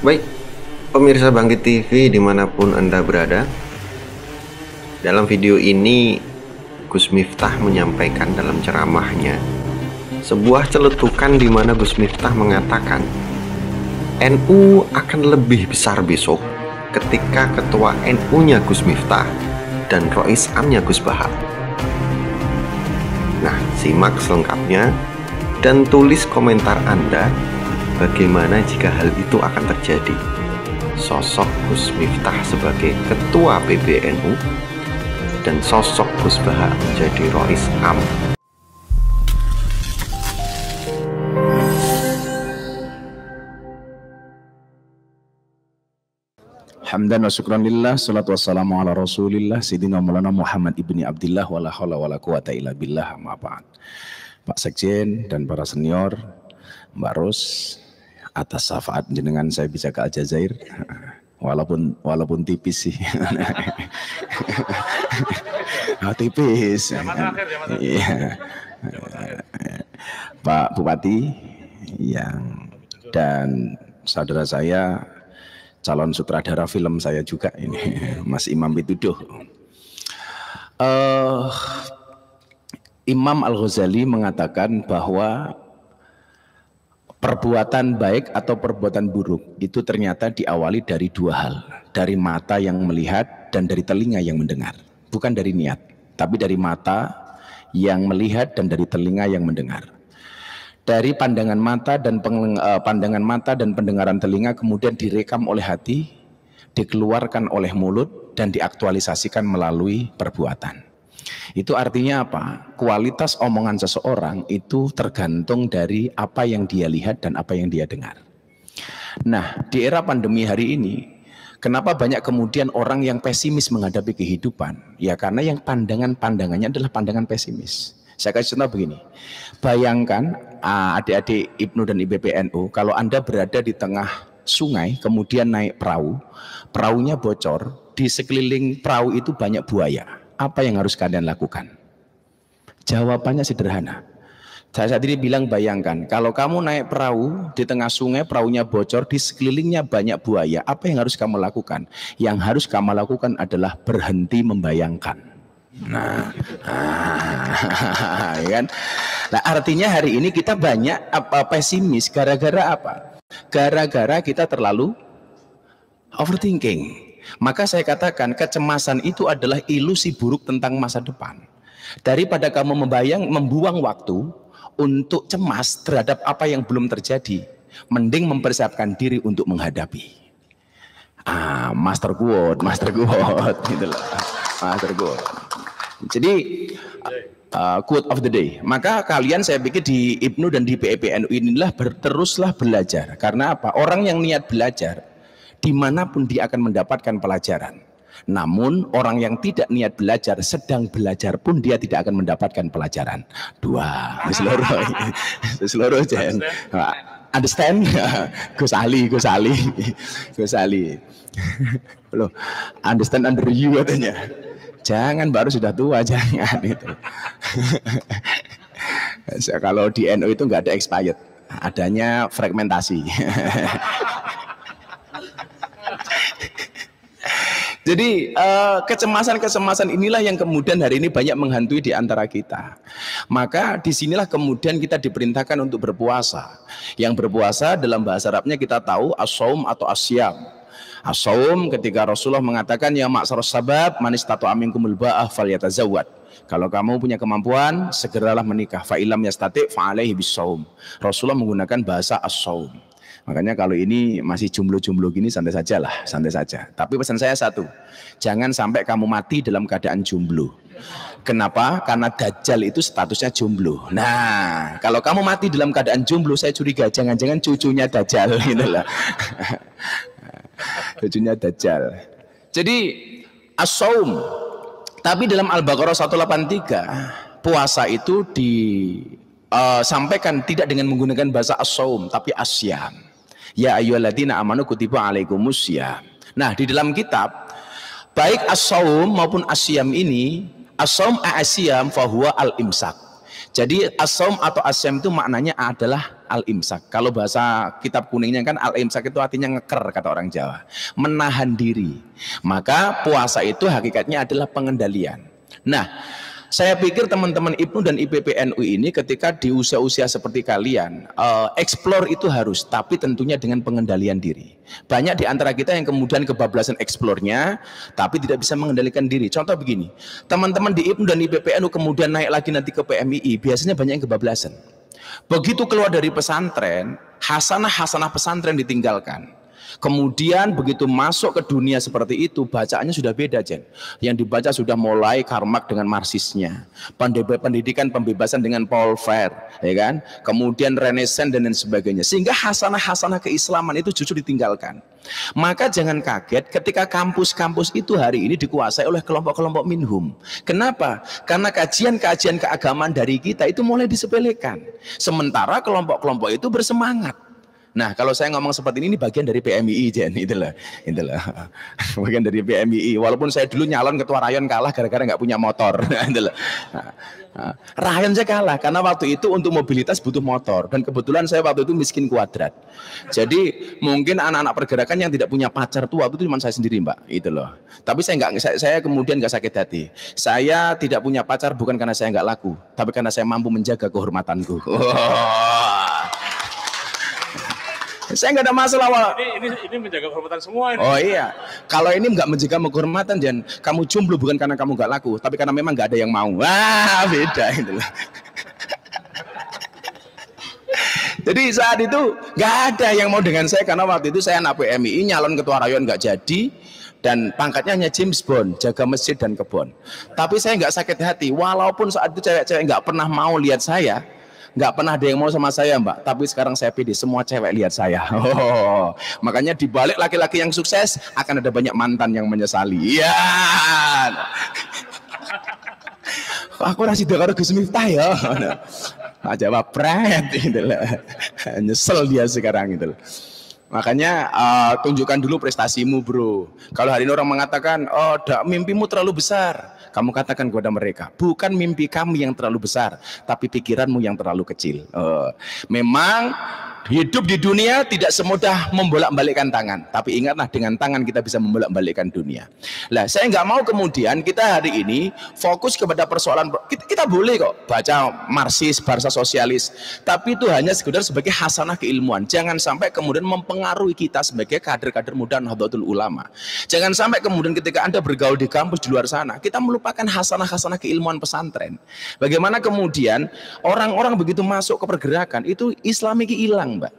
Baik, pemirsa Bangkit TV dimanapun Anda berada, dalam video ini Gus Miftah menyampaikan dalam ceramahnya sebuah celetukan di mana Gus Miftah mengatakan NU akan lebih besar besok ketika ketua NU-nya Gus Miftah dan Rois Am-nya Gus Bahar. Nah, simak selengkapnya dan tulis komentar Anda bagaimana jika hal itu akan terjadi. Sosok Gus Miftah sebagai ketua PBNU dan sosok Gus Bahar menjadi Rois Am. Hamdan wa syukran lillah, salatu wassalamu ala rasulillah, Sayyidina Maulana Muhammad ibni Abdillah, wa la hawla wa la quwata illa billah, amma ba'd. Pak Sekjen dan para senior, Mbak Ros, atas syafaat jenengan saya bisa ke Aljazair, walaupun tipis sih. Tipis. Iya. Pak Bupati dan saudara saya, calon sutradara film saya juga ini, Mas Imam Pituduh. Imam Al-Ghazali mengatakan bahwa perbuatan baik atau perbuatan buruk itu ternyata diawali dari dua hal, dari mata yang melihat dan dari telinga yang mendengar. Bukan dari niat, tapi dari mata yang melihat dan dari telinga yang mendengar. Dari pandangan mata dan pendengaran telinga kemudian direkam oleh hati, dikeluarkan oleh mulut dan diaktualisasikan melalui perbuatan. Itu artinya apa? Kualitas omongan seseorang itu tergantung dari apa yang dia lihat dan apa yang dia dengar. Nah, di era pandemi hari ini, kenapa banyak kemudian orang yang pesimis menghadapi kehidupan? Ya karena yang pandangannya adalah pandangan pesimis. Saya kasih contoh begini, bayangkan adik-adik IPNU dan IPBNU, kalau Anda berada di tengah sungai, kemudian naik perahu, perahunya bocor, di sekeliling perahu itu banyak buaya. Apa yang harus kalian lakukan? Jawabannya sederhana. Saya saat ini bilang bayangkan, kalau kamu naik perahu di tengah sungai, perahunya bocor, di sekelilingnya banyak buaya, apa yang harus kamu lakukan? Yang harus kamu lakukan adalah berhenti membayangkan. Ya kan? Nah, artinya hari ini kita banyak pesimis gara-gara apa? Gara-gara kita terlalu overthinking. Maka saya katakan kecemasan itu adalah ilusi buruk tentang masa depan. Daripada kamu membuang waktu untuk cemas terhadap apa yang belum terjadi, mending mempersiapkan diri untuk menghadapi. Master quote gitu loh. Master quote. Jadi quote of the day. Maka kalian saya pikir di IPNU dan di PBNU inilah teruslah belajar. Karena apa? Orang yang niat belajar dimanapun dia akan mendapatkan pelajaran. Namun orang yang tidak niat belajar sedang belajar pun dia tidak akan mendapatkan pelajaran. Dua, seluruh jangan. Understand? Gus Ali. Loh, understand under you katanya. Jangan, baru sudah tua, jangan itu. Kalau di NU itu nggak ada expired, adanya fragmentasi. Jadi kecemasan inilah yang kemudian hari ini banyak menghantui di antara kita. Maka disinilah kemudian kita diperintahkan untuk berpuasa. Yang berpuasa dalam bahasa Arabnya kita tahu as-shaum atau as-syam. As-shaum ketika Rasulullah mengatakan ya ma'syarus sabab man istata'a minkumul ba'ah falyatazawwad. Kalau kamu punya kemampuan segeralah menikah. Fa illam yastati' fa alaihi bis-shaum. Rasulullah menggunakan bahasa as-shaum. Makanya kalau ini masih jomblo-jomblo gini santai saja. Tapi pesan saya satu, jangan sampai kamu mati dalam keadaan jomblo. Kenapa? Karena Dajjal itu statusnya jomblo. Nah, kalau kamu mati dalam keadaan jomblo, saya curiga jangan-jangan cucunya Dajjal gitu lah. Cucunya Dajjal. Jadi as-shaum. Tapi dalam Al-Baqarah 183 puasa itu disampaikan tidak dengan menggunakan bahasa as-shaum tapi as-syam. Ya ayyuhalladzina amanu kutiba alaikumussyam. Nah, di dalam kitab baik as-shaum maupun as-syam ini, as-shaum asyam fahuwa al-imsak. Jadi as-shaum atau as-syam itu maknanya adalah al-imsak. Kalau bahasa kitab kuningnya kan al-imsak itu artinya ngeker, kata orang Jawa, menahan diri. Maka puasa itu hakikatnya adalah pengendalian. Nah, saya pikir teman-teman IPNU dan IPPNU ini ketika di usia-usia seperti kalian, explore itu harus, tapi tentunya dengan pengendalian diri. Banyak di antara kita yang kemudian kebablasan explore-nya, tapi tidak bisa mengendalikan diri. Contoh begini, teman-teman di IPNU dan IPPNU kemudian naik lagi nanti ke PMII, biasanya banyak yang kebablasan. Begitu keluar dari pesantren, hasanah-hasanah pesantren ditinggalkan. Kemudian begitu masuk ke dunia seperti itu, bacaannya sudah beda, Jen. Yang dibaca sudah mulai Karmak dengan Marxisnya, pendidikan pembebasan dengan Paul Freire, ya kan? Kemudian Renaissance dan lain sebagainya. Sehingga hasanah-hasanah keislaman itu justru ditinggalkan. Maka jangan kaget ketika kampus-kampus itu hari ini dikuasai oleh kelompok-kelompok minhum. Kenapa? Karena kajian-kajian keagamaan dari kita itu mulai disepelekan. Sementara kelompok-kelompok itu bersemangat. Nah, kalau saya ngomong seperti ini bagian dari PMII, Jen, itulah. Bagian dari PMII. Walaupun saya dulu nyalon ketua rayon kalah gara-gara nggak punya motor, itulah. Rayon saya kalah karena waktu itu untuk mobilitas butuh motor, dan kebetulan saya waktu itu miskin kuadrat. Jadi mungkin anak-anak pergerakan yang tidak punya pacar tuh waktu itu cuma saya sendiri, Mbak, itu loh. Tapi saya kemudian nggak sakit hati. Saya tidak punya pacar bukan karena saya nggak laku, tapi karena saya mampu menjaga kehormatanku. Saya nggak ada masalah. Ini menjaga kehormatan semua ini. Oh iya, kalau ini nggak menjaga kehormatan, Jan, kamu jomblo bukan karena kamu nggak laku, tapi karena memang nggak ada yang mau. Wah, beda itulah. Jadi saat itu nggak ada yang mau dengan saya karena waktu itu saya anak PMII, nyalon ketua rayon nggak jadi, dan pangkatnya hanya James Bond, jaga masjid dan kebun. Tapi saya nggak sakit hati, walaupun saat itu cewek-cewek nggak pernah mau lihat saya. Nggak pernah ada yang mau sama saya, Mbak, tapi sekarang saya pede, semua cewek lihat saya. Makanya di balik laki-laki yang sukses akan ada banyak mantan yang menyesali. Iya. Aku masih dengar Gus Miftah ya. Nah, jawab pret gitu lah. Nyesel dia sekarang gitu. Makanya tunjukkan dulu prestasimu, bro. Kalau hari ini orang mengatakan, oh, mimpimu terlalu besar, kamu katakan kepada mereka, bukan mimpi kami yang terlalu besar, tapi pikiranmu yang terlalu kecil. Memang hidup di dunia tidak semudah membolak-balikkan tangan, tapi ingatlah dengan tangan kita bisa membolak-balikkan dunia. Lah, saya nggak mau kemudian kita hari ini fokus kepada persoalan kita boleh kok baca Marxis, bahasa sosialis, tapi itu hanya sekedar sebagai hasanah keilmuan. Jangan sampai kemudian mempengaruhi kita sebagai kader-kader muda Nahdlatul Ulama. Jangan sampai kemudian ketika Anda bergaul di kampus di luar sana, kita melupakan hasanah-hasanah keilmuan pesantren. Bagaimana kemudian orang-orang begitu masuk ke pergerakan itu Islami hilang, Mbak.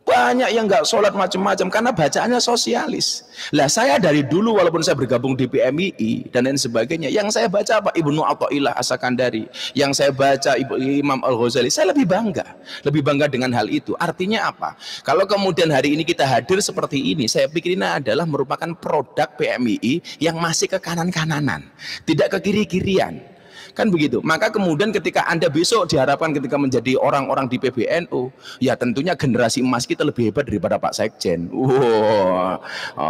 Banyak yang nggak sholat macam-macam karena bacaannya sosialis. Lah, saya dari dulu walaupun saya bergabung di PMII dan lain sebagainya, yang saya baca apa Ibnu Athaillah As-Sakandari, yang saya baca Imam Al-Ghazali, saya lebih bangga dengan hal itu. Artinya apa? Kalau kemudian hari ini kita hadir seperti ini, saya pikir ini adalah merupakan produk PMII yang masih ke kanan-kananan, tidak ke kiri-kirian. Kan begitu. Maka kemudian ketika Anda besok diharapkan ketika menjadi orang-orang di PBNU, ya tentunya generasi emas kita lebih hebat daripada Pak Sekjen.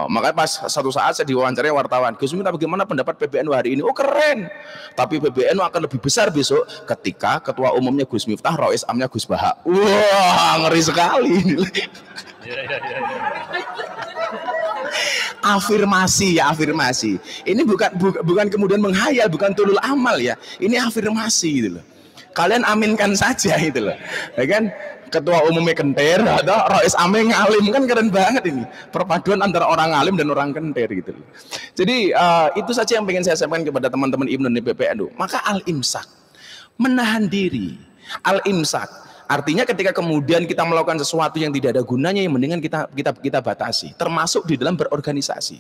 Maka pas satu saat saya diwawancarai wartawan, Gus Miftah, bagaimana pendapat PBNU hari ini? Oh, keren. Tapi PBNU akan lebih besar besok ketika ketua umumnya Gus Miftah, Rois Amnya Gus Baha. Wah, ngeri sekali. Afirmasi ya, afirmasi. Ini bukan kemudian menghayal, bukan tulul amal ya. Ini afirmasi gitu loh. Kalian aminkan saja gitu loh. Ya kan? Ketua umumnya kentir atau Rois Ame ngalim, kan keren banget ini. Perpaduan antara orang alim dan orang kentir gitu loh. Jadi itu saja yang ingin saya sampaikan kepada teman-teman IPNU dan PPNU. Maka al-imsak, menahan diri. Al-imsak artinya ketika kemudian kita melakukan sesuatu yang tidak ada gunanya, yang mendingan kita batasi, termasuk di dalam berorganisasi.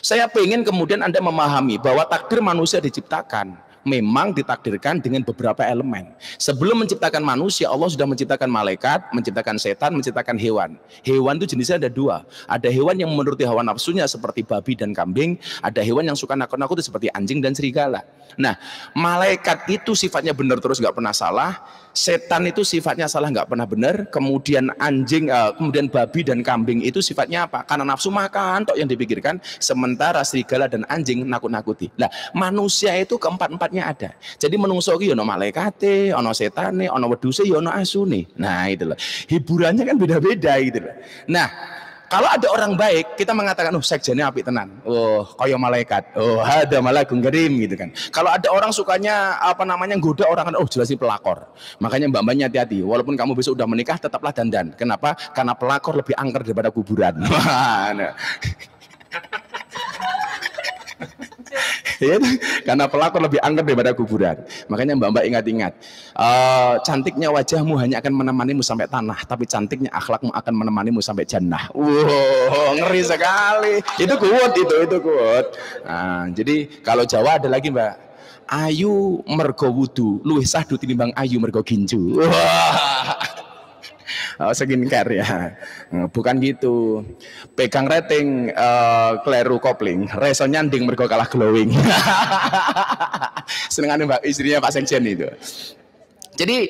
Saya pengen kemudian Anda memahami bahwa takdir manusia diciptakan memang ditakdirkan dengan beberapa elemen. Sebelum menciptakan manusia, Allah sudah menciptakan malaikat, menciptakan setan, menciptakan hewan. Hewan itu jenisnya ada dua. Ada hewan yang menuruti hawa nafsunya seperti babi dan kambing. Ada hewan yang suka nakut-nakut seperti anjing dan serigala. Nah, malaikat itu sifatnya benar terus, nggak pernah salah. Setan itu sifatnya salah, nggak pernah benar. Kemudian anjing, kemudian babi dan kambing itu sifatnya apa? Karena nafsu makan tok yang dipikirkan. Sementara serigala dan anjing nakut-nakuti. Nah, manusia itu keempat-empatnya empatnya ada. Jadi menungso ki ono malaikate, ono setane, ono wedhuse, ya ono asune. Nah, itu loh. Hiburannya kan beda-beda gitu loh. Nah, kalau ada orang baik, kita mengatakan, oh sekjennya apik tenan. Oh, kaya malaikat. Oh, ada malaikum karim gitu kan. Kalau ada orang sukanya apa namanya goda orang, oh jelas ini pelakor. Makanya mbak-mbaknya hati-hati. Walaupun kamu besok udah menikah, tetaplah dandan. Kenapa? Karena pelakor lebih angker daripada kuburan. Nah. Ya, karena pelakor lebih angker daripada kuburan. Makanya mbak-mbak ingat-ingat, cantiknya wajahmu hanya akan menemanimu sampai tanah, tapi cantiknya akhlakmu akan menemanimu sampai jannah. Wow, ngeri sekali. Itu kuat. Nah, jadi kalau Jawa ada lagi mbak, ayu mergo wudu, luwih sahdu tinimbang ayu mergo ginju. Wah. Oh, skincare ya, bukan gitu. Pegang rating kleru kopling, reso nyanding mergo kalah glowing. Senengan mbak istrinya Pak Sekjen itu. Jadi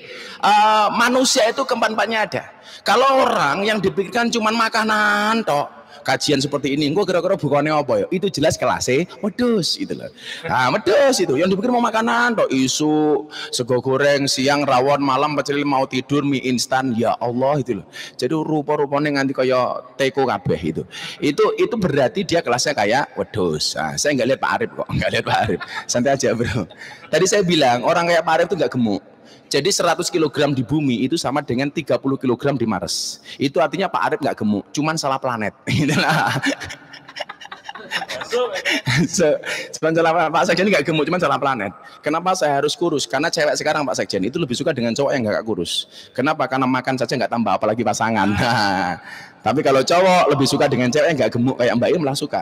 manusia itu keempat-empatnya ada. Kalau orang yang dipikirkan cuma makanan tok, kajian seperti ini, gua kira-kira bukannya apa ya? Itu jelas kelasnya medus itu loh. Nah, medus itu yang dipikir mau makanan tok, isu sego goreng, siang rawon, malam pecel mau tidur mie instan, ya Allah itu loh. Jadi rupa-rupanya nganti kaya teko kabeh itu. Itu berarti dia kelasnya kayak wedus. Nah, saya nggak lihat Pak Arif kok, nggak lihat Pak Arif. Santai aja bro. Tadi saya bilang orang kayak Pak Arif itu nggak gemuk. Jadi 100 kg di bumi itu sama dengan 30 kg di Mars. Itu artinya Pak Arif nggak gemuk, cuman salah planet. Pak Sekjen nggak gemuk, cuman salah planet. Kenapa saya harus kurus? Karena cewek sekarang Pak Sekjen itu lebih suka dengan cowok yang nggak kurus. Kenapa? Karena makan saja nggak tambah, apalagi pasangan. Tapi kalau cowok lebih suka dengan cewek yang nggak gemuk kayak Mbak Im lah suka.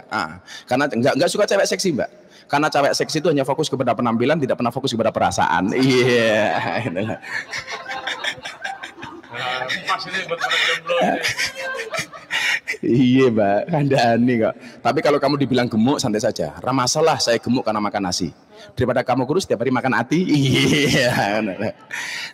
Karena nggak suka cewek seksi Mbak. Karena cewek seksi itu hanya fokus kepada penampilan, tidak pernah fokus kepada perasaan. Iya. Iya Mbak, kandani kok. Tapi kalau kamu dibilang gemuk santai saja. Ramasalah saya gemuk karena makan nasi. Daripada kamu kurus setiap hari makan hati. Iya.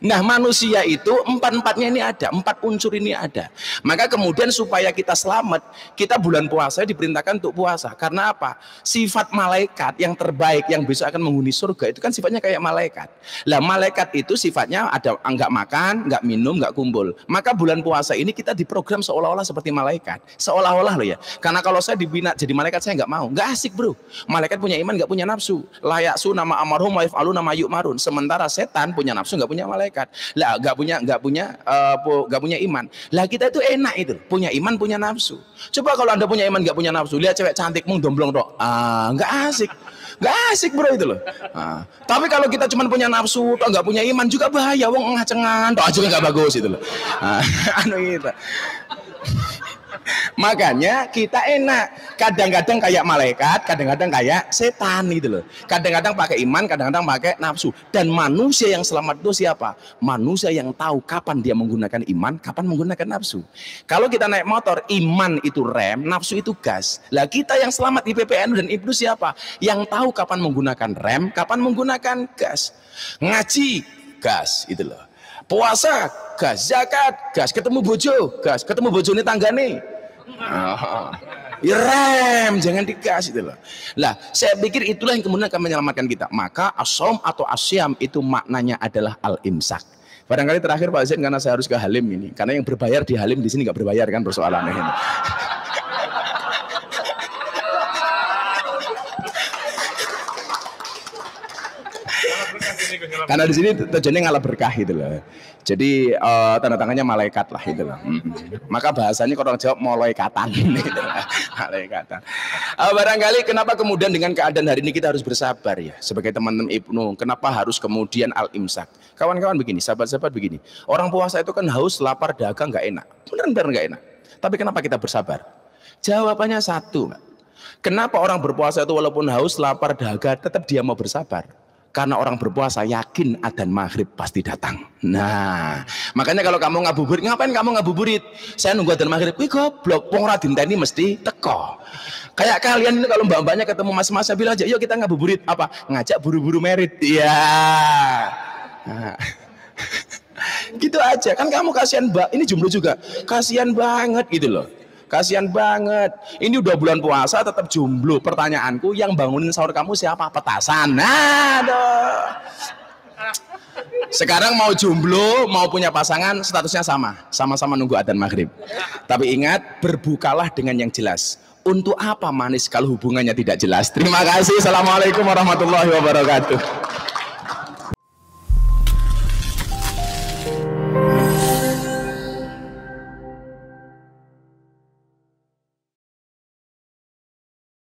Nah manusia itu empat-empatnya ini ada, 4 unsur ini ada. Maka kemudian supaya kita selamat, kita bulan puasa diperintahkan untuk puasa. Karena apa? Sifat malaikat yang terbaik yang besok akan menghuni surga itu kan sifatnya kayak malaikat. Lah malaikat itu sifatnya ada enggak makan, enggak minum, enggak kumpul. Maka bulan puasa ini kita diprogram seolah-olah seperti malaikat. Seolah-olah loh ya. Karena kalau saya dibina jadi malaikat saya enggak mau. Enggak asik bro. Malaikat punya iman enggak punya nafsu. Layak su nama amarhum wa yaf'alu nama yu'marun. Sementara setan punya nafsu enggak punya malaikat. Lah enggak punya iman. Lah kita itu enak itu, punya iman punya nafsu. Coba kalau Anda punya iman enggak punya nafsu, lihat cewek cantik mung domblong tok. Enggak asik. Enggak asik bro itu loh. Tapi kalau kita cuma punya nafsu tok enggak punya iman juga bahaya, wong ngacengan tok aja enggak bagus itu loh. Anu gitu. Makanya kita enak, kadang-kadang kayak malaikat, kadang-kadang kayak setan gitu loh. Kadang-kadang pakai iman, kadang-kadang pakai nafsu. Dan manusia yang selamat itu siapa? Manusia yang tahu kapan dia menggunakan iman, kapan menggunakan nafsu. Kalau kita naik motor, iman itu rem, nafsu itu gas. Lah kita yang selamat di PPNU dan Ibnu siapa? Yang tahu kapan menggunakan rem, kapan menggunakan gas. Ngaji, gas itu loh. Puasa, gas. Zakat, gas. Ketemu bojo, gas. Ketemu bojo ini tanggane. Ya rem, jangan digas itu loh. Lah, saya pikir itulah yang kemudian akan menyelamatkan kita. Maka asom atau asyam itu maknanya adalah al-imsak. Barangkali terakhir Pak Zain karena saya harus ke Halim ini. Karena yang berbayar di Halim di sini nggak berbayar kan persoalannya ini. Karena di sini tujuannya ngalah berkah gitu loh. Jadi tanda tangannya malaikat lah gitu loh. Maka bahasanya kalau orang jawab malaikatan gitu. Malaikatan. Barangkali kenapa kemudian dengan keadaan hari ini kita harus bersabar ya sebagai teman-teman Ibnu. Kenapa harus kemudian al-imsak? Kawan-kawan begini, sahabat-sahabat begini. Orang puasa itu kan haus, lapar, dagang nggak enak. Benar-benar nggak enak. Tapi kenapa kita bersabar? Jawabannya satu, Mbak. Kenapa orang berpuasa itu walaupun haus, lapar, dahaga tetap dia mau bersabar? Karena orang berpuasa yakin adzan maghrib pasti datang. Nah, makanya kalau kamu ngabuburit, ngapain kamu ngabuburit? Saya nunggu adzan maghrib. Wih goblok, wong radin tani mesti teko. Kayak kalian ini kalau mbak-mbaknya ketemu mas-mas bilang aja, yuk kita ngabuburit apa? Ngajak buru-buru merit. Iya. Nah. Gitu aja. Kan kamu kasihan mbak, ini jomblo juga. Kasihan banget gitu loh. Kasihan banget. Ini udah bulan puasa tetap jomblo. Pertanyaanku, yang bangunin sahur kamu siapa? Petasan. Aduh. Sekarang mau jomblo, mau punya pasangan, statusnya sama-sama nunggu adzan maghrib. Tapi ingat, berbukalah dengan yang jelas. Untuk apa manis kalau hubungannya tidak jelas? Terima kasih. Assalamualaikum warahmatullahi wabarakatuh.